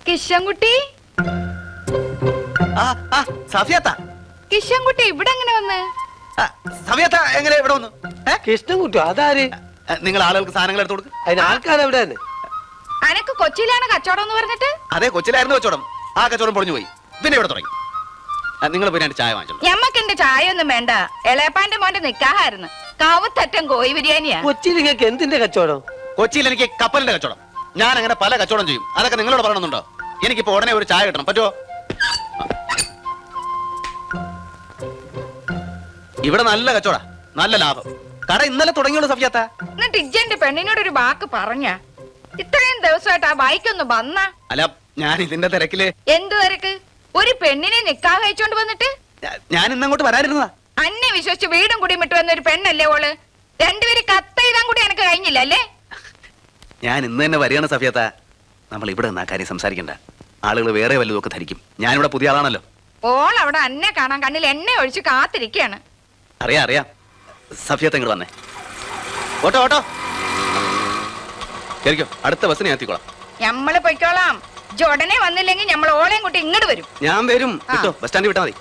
കിഷൻകുട്ടി, കിഷൻകുട്ടി ഇവിടെ എങ്ങനെ വന്ന്? സഫിയത്ത എങ്ങനെ ഇവിടെ വന്നു? കൃഷ്ണൻകുട്ടി അതാര്? നിങ്ങൾ ആളുകൾക്ക് സാധനങ്ങൾ എടുത്തു കൊടുക്കും. അതിന് ആൾക്കാർ എവിടെയാണ്? അനക്ക് കൊച്ചിയിലാണ് കച്ചവടം എന്ന് പറഞ്ഞിട്ട്? അതെ, കൊച്ചിയിലായിരുന്നു കച്ചവടം. ആ കച്ചവടം പൊളിഞ്ഞു പോയി. പിന്നെ ഇവിടെ തുടങ്ങി. നിങ്ങൾ പോയി രണ്ട് ചായ വാങ്ങിച്ചോളൂ. ഞമ്മക്ക് എന്റെ ചായ ഒന്നും വേണ്ട. എളയപ്പാന്റെ മോന്റെ നിക്കാഹായിരുന്നു. കാവത്തറ്റം കോഴി ബിരിയാണിയാ. കൊച്ചിയിൽ നിങ്ങൾക്ക് എന്തിന്റെ കച്ചവടം? കൊച്ചിയിൽ എനിക്ക് കപ്പലിന്റെ കച്ചവടം. ഞാൻ അങ്ങനെ പല കച്ചവടം ചെയ്യും. അതൊക്കെ നിങ്ങളോട് പറയണമെന്നുണ്ടോ? എനിക്കിപ്പോ ഉടനെ ഒരു ചായ കിട്ടണം. പറ്റുമോ? ഇവിടെ നല്ല കച്ചവട, നല്ല ലാഭം. കട ഇന്നലെ തുടങ്ങിയുള്ളൂ സഫിയത്ത. എന്നിട്ട് ഇജ്ജന്റെ പെണ്ണിനോട് ഒരു വാക്ക് പറഞ്ഞ? ഇത്രയും ദിവസമായിട്ട് ആ ബൈക്കൊന്ന് വന്ന? അല്ല, ഞാൻ ഇതിന്റെ തിരക്കില്. എന്ത് തിരക്ക്? ഒരു പെണ്ണിനെ നിക്കാഹ് കഴിച്ചോണ്ട് വന്നിട്ട്? ഞാൻ ഇന്നങ്ങോട്ട് വരാനിരുന്നതാ. അന്നെ വിശ്വസിച്ച് വീടും കൂടിയും വിട്ട് വന്ന ഒരു പെണ്ണല്ലേ ഓള്? രണ്ടുപേര് കത്തെഴുതാൻ കൂടി എനിക്ക് കഴിഞ്ഞില്ല അല്ലേ? ഞാൻ ഇന്ന് തന്നെ വരികയാണ് സഫിയത്ത. നമ്മൾ ഇവിടെ നിന്നാ കാര്യം സംസാരിക്കണ്ട. ആളുകൾ വേറെ വല്ലതും ഒക്കെ ധരിക്കും. ഞാനിവിടെ പുതിയ ആളാണല്ലോ. ഓൾ അവിടെ അന്നെ കാണാൻ കണ്ണിൽ എണ്ണ ഒഴിച്ച് കാത്തിരിക്കുകയാണ്. അറിയാം അറിയാം. സഫിയത്ത ഇങ്ങോട്ട് വന്നേ. ഓട്ടോ ഓട്ടോ കേറിക്കോ. അടുത്ത ബസ്സിന് ഞാൻ എത്തിക്കോളാം. ഞമ്മള് പൊയ്ക്കോളാം. ഉടനെ വന്നില്ലെങ്കിൽ നമ്മൾ ഓളെയും കൂട്ടി ഇങ്ങോട്ട് വരും. ഞാൻ വരും. കിട്ടോ, ബസ് സ്റ്റാൻഡിൽ വിട്ടാ മതി.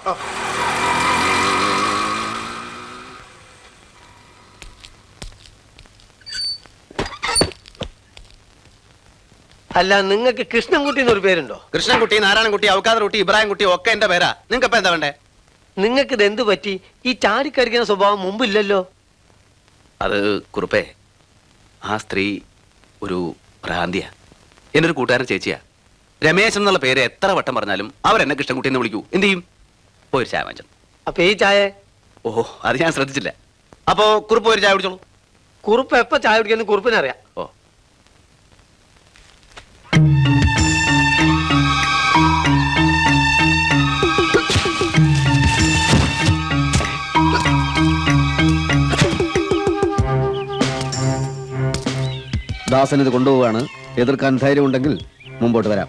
അല്ല, നിങ്ങൾക്ക് കൃഷ്ണൻകുട്ടി എന്നൊരു പേരുണ്ടോ? കൃഷ്ണൻകുട്ടി, നാരായണൻകുട്ടി, ഔക്കാദർ കുട്ടി, ഇബ്രാഹിം കുട്ടി ഒക്കെ എന്റെ പേരാ. നിങ്ങൾക്ക് ഇപ്പൊ എന്താ വേണ്ടേ? നിങ്ങൾക്ക് ഇത് എന്ത് പറ്റി? ഈ ചാടിക്കരിക്കുന്ന സ്വഭാവം മുമ്പില്ലല്ലോ. അത് കുറുപ്പേ, ആ സ്ത്രീ ഒരു ഭ്രാന്തിയാ. എന്റെ ഒരു കൂട്ടുകാരൻ ചേച്ചിയാ. രമേശൻ എന്നുള്ള പേര് എത്ര വട്ടം പറഞ്ഞാലും അവരെന്നെ കൃഷ്ണൻകുട്ടി എന്ന് വിളിക്കൂ. എന്ത് ചെയ്യും? പോയി ഒരു ചായ വാങ്ങിച്ചു. അപ്പൊ ഈ ചായ? ഓഹോ, അത് ഞാൻ ശ്രദ്ധിച്ചില്ല. അപ്പോ കുറുപ്പ് ഒരു ചായ കുടിച്ചോളൂ. കുറുപ്പ് എപ്പോ ചായ കുടിക്കുന്ന കുറുപ്പിനറിയാം. ഓ, ദാസൻ ഇത് കൊണ്ടുപോവാണ്. എതിർക്കാൻ ധൈര്യമുണ്ടെങ്കിൽ മുമ്പോട്ട് വരാം.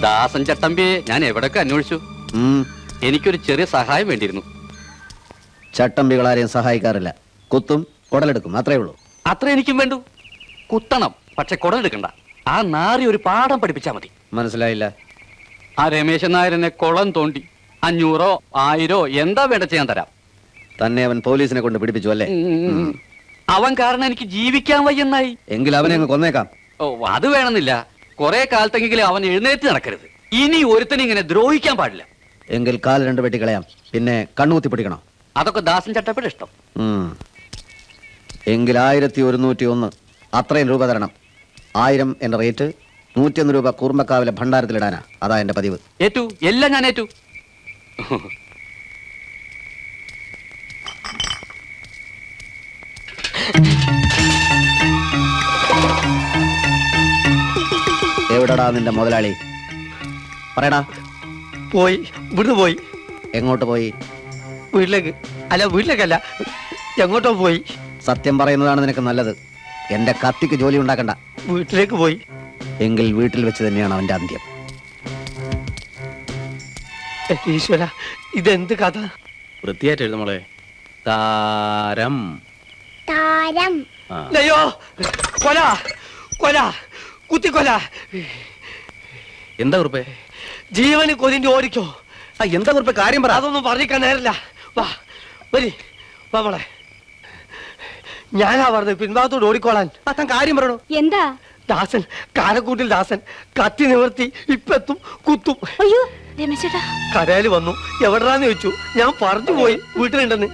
ദാസൻ ചട്ടമ്പിയെ ഞാൻ എവിടൊക്കെ അന്വേഷിച്ചു. എനിക്കൊരു ചെറിയ സഹായം വേണ്ടിയിരുന്നു. ചട്ടമ്പികളാരെയും സഹായിക്കാറില്ല. കുത്തും കുടലെടുക്കും, അത്രേ ഉള്ളൂ. അത്ര എനിക്കും വേണ്ടു. കുത്തണം, പക്ഷെ കുടലെടുക്കണ്ട. ആ നാറി ഒരു പാഠം പഠിപ്പിച്ചാ മതി. മനസ്സിലായില്ല. ആ രമേശൻ നായരനെ കുളം തോണ്ടി 500 1000 എന്താ വേണ്ട ചെയ്യാൻ തരാം. തന്നെ അവൻ പോലീസിനെ കൊണ്ട് പിടിപ്പിച്ചു അല്ലേ? അവൻ കാരണം എനിക്ക് ജീവിക്കാൻ വയ്യെന്നായി. എങ്കിൽ അവനെ അങ്ങ് കൊന്നേക്കാം. ഓ, അത് വേണമെന്നില്ല. കുറെ കാലത്തെങ്കിലും അവൻ എഴുന്നേറ്റ് നടക്കരുത്. ഇനി ഒരുത്തനെ ഇങ്ങനെ ദ്രോഹിക്കാൻ പാടില്ല. എങ്കിൽ കാൽ രണ്ട് വെട്ടിക്കളയാം. പിന്നെ കണ്ണൂത്തി പിടിക്കണോ? അതൊക്കെ ദാസൻ ചട്ടപ്പിടെ ഇഷ്ടം. എങ്കിൽ 1101 അത്രയും രൂപ തരണം. 1000 എന്റെ റേറ്റ്. 101 രൂപ കൂർമ്മക്കാവിലെ ഭണ്ഡാരത്തിലിടാനാ. അതാ എന്റെ പതിവ്. ഏറ്റു, എല്ലാം ഞാൻ ഏറ്റു. എവിടെടാ നിന്റെ മുതലാളി? പറയടാ. പോയി, ഇവിടുന്ന് പോയി. എങ്ങോട്ട് പോയി? വീട്ടിലേക്ക്. അല്ല, വീട്ടിലേക്കല്ല, എങ്ങോട്ടോ പോയി. സത്യം പറയുന്നതാണ് നിനക്ക് നല്ലത്. എന്റെ കത്തിക്ക് ജോലി ഉണ്ടാക്കണ്ട. വീട്ടിലേക്ക് പോയി. എങ്കിൽ വീട്ടിൽ വെച്ച് തന്നെയാണ് അവന്റെ അന്ത്യം. ഈശ്വര, ഇതെന്ത് കഥ? വൃത്തിയായിട്ട് എഴുതുമോളെ. താരം താരം. അയ്യോ, കൊല കൊല കുത്തിക്കൊല. എന്താ കുറുപ്പേ? ജീവന് കൊതിന്റെ ഓടിക്കോ. എന്താ കുറുപ്പേ കാര്യം പറ. അതൊന്നും പറഞ്ഞിക്കാൻ നേരല്ല. വാ വരി, വാ മോളെ. ഞാനാ പറഞ്ഞത് പിൻഭാഗത്തോട് ഓടിക്കോളാൻ. താൻ കാര്യം പറയണോ? എന്താ? ദാസൻ, കാരക്കൂട്ടിൽ ദാസൻ കത്തി നിവർത്തി ഇപ്പെത്തും, കുത്തും. അയ്യോ രമേശേട്ടാ. കരയില് വന്നു. എവിടാന്ന് ചോദിച്ചു. ഞാൻ പറഞ്ഞു പോയി വീട്ടിലുണ്ടെന്ന്.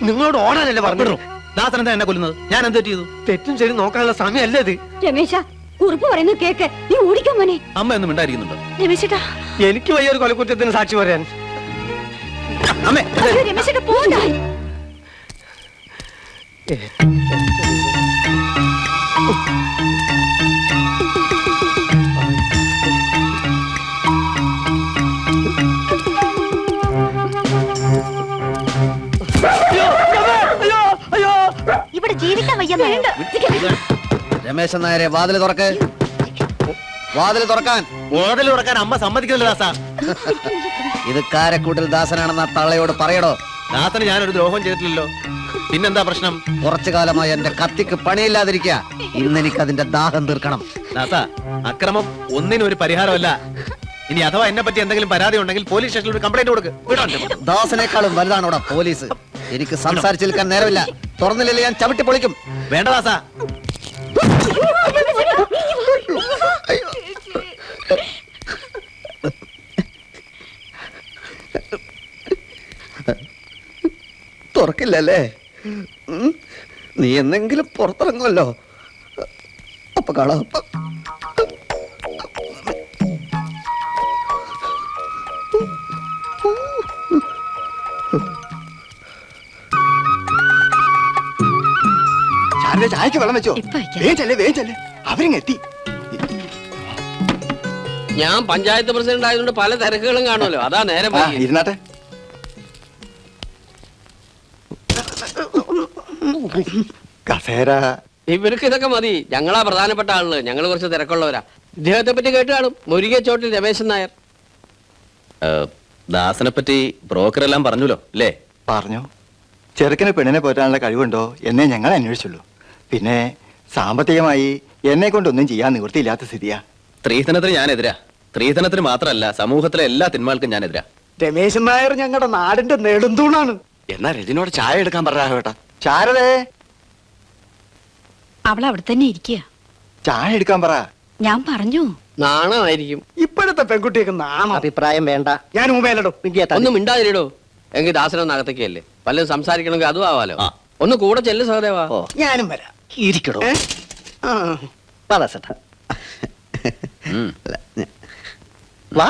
നിങ്ങളോട് ഓടാനല്ലേ പറഞ്ഞു. ദാസൻ എന്താ എന്നെ കൊല്ലുന്നത്? ഞാൻ എന്ത് ചെയ്തു? തെറ്റും ശരി നോക്കാനുള്ള സമയമല്ലേ ഇത്? രമേശ, കുറിപ്പ് പറയുന്നത് കേക്ക്. നീ ഓടിക്കാൻ മോനെ. അമ്മ ഒന്നും മിണ്ടായിരിക്കുന്നുണ്ടോ? രമേശേട്ടാ, എനിക്ക് വയ്യൊരു കൊലക്കുറ്റത്തിന് സാക്ഷി പറയാൻ. അമ്മേ, രമേശേട്ടാ പോണ്ട. ഇവിടെ ജീവിക്കാൻ വയ്യ. രമേശൻ നായരെ വാതിൽ തുറക്ക്. വാതിൽ തുറക്കാൻ. വാതിൽ തുറക്കാൻ അമ്മ സമ്മതിക്കുന്നില്ല ദാസാ. ഇത് കാരക്കൂട്ടിൽ ദാസനാണെന്ന തള്ളയോട് പറയടോ. ദാസന് ഞാനൊരു ദ്രോഹം ചെയ്തിട്ടില്ലല്ലോ, പിന്നെന്താ പ്രശ്നം? കുറച്ചു കാലമായി എന്റെ കത്തിക്ക് പണിയില്ലാതിരിക്കുക. ഇന്ന് എനിക്ക് അതിന്റെ ദാഹം തീർക്കണം. ദാസ, അക്രമം ഒന്നിനും ഒരു പരിഹാരമല്ല. ഇനി അഥവാ എന്നെ പറ്റി എന്തെങ്കിലും പരാതി ഉണ്ടെങ്കിൽ പോലീസ് സ്റ്റേഷനിൽ ഒരു കംപ്ലൈന്റ് കൊടുക്ക്. ദാസനേക്കാളും വലുതാണോടാ പോലീസ്. എനിക്ക് സംസാരിച്ചു നിൽക്കാൻ നേരമില്ല. തുറന്നില്ലെങ്കിൽ ഞാൻ ചവിട്ടി പൊളിക്കും. വേണ്ട ദാസ. തുറക്കില്ലല്ലേ? നീ എന്തെങ്കിലും പുറത്തിറങ്ങുമല്ലോ. അപ്പൊ കാണാം. ചായക്ക് വെള്ളം വെച്ചോ? ഇപ്പൊ വയ്ക്കാം. വേഗം ചെല്ലേ അവരിങ്ങെത്തി. ഞാൻ പഞ്ചായത്ത് പ്രസിഡന്റ് ആയതുകൊണ്ട് പല തിരക്കുകളും കാണുമല്ലോ, അതാ നേരം ആ, ഇരുന്നാട്ടെ. കസേര. ഇവർക്ക് ഇതൊക്കെ മതി. ഞങ്ങളാ പ്രധാനപ്പെട്ട ആളുകൾ, ഞങ്ങൾ കുറച്ച് തിരക്കുള്ളവരാ. ഇദ്ദേഹത്തെ പറ്റി കേട്ട് കാണും, മുരിങ്ങച്ചോട്ടിൽ രമേശൻ നായർ. ദാസനെ പറ്റി ബ്രോക്കർ എല്ലാം പറഞ്ഞല്ലോ അല്ലേ? പറഞ്ഞു. ചെറുക്കന് പെണ്ണിനെ പോറ്റാനുള്ള കഴിവുണ്ടോ എന്നേ ഞങ്ങൾ അന്വേഷിച്ചുള്ളൂ. പിന്നെ സാമ്പത്തികമായി എന്നെ കൊണ്ടൊന്നും ചെയ്യാൻ നിവൃത്തിയില്ലാത്ത സ്ഥിതിയാ. സ്ത്രീധനത്തിന് ഞാനെതിരാ. സ്ത്രീധനത്തിന് മാത്രമല്ല, സമൂഹത്തിലെ എല്ലാ തിന്മകൾക്കും ഞാനെതിരാ. രമേശൻ നായർ ഞങ്ങളുടെ നാടിന്റെ നെടുന്തൂണാണ്. എന്നാ രജനോട് ചായ എടുക്കാൻ പറയാ. ശാരദേ, അവൾ അവിടെ തന്നെ ഇരിക്കുക. ചായ എടുക്കാൻ പറ. ഞാൻ പറഞ്ഞു. നാണമായിരിക്കും. ഇപ്പോഴത്തെ പെൺകുട്ടിയൊക്കെ നാണോ? അഭിപ്രായം വേണ്ട. ഞാൻ ഊമയിലടും. ഒന്നും മിണ്ടാതിരിടോ. എങ്കിൽ ദാസനൊന്ന് അകത്തേക്കല്ലേ, വല്ലതും സംസാരിക്കണമെങ്കിൽ അതും ആവാലോ. ആ. ഒന്ന് കൂടെ ചെല്ലു സഹദേവാ. ഞാനും വരാം. ഇരിക്കടോ. ആ. വാ.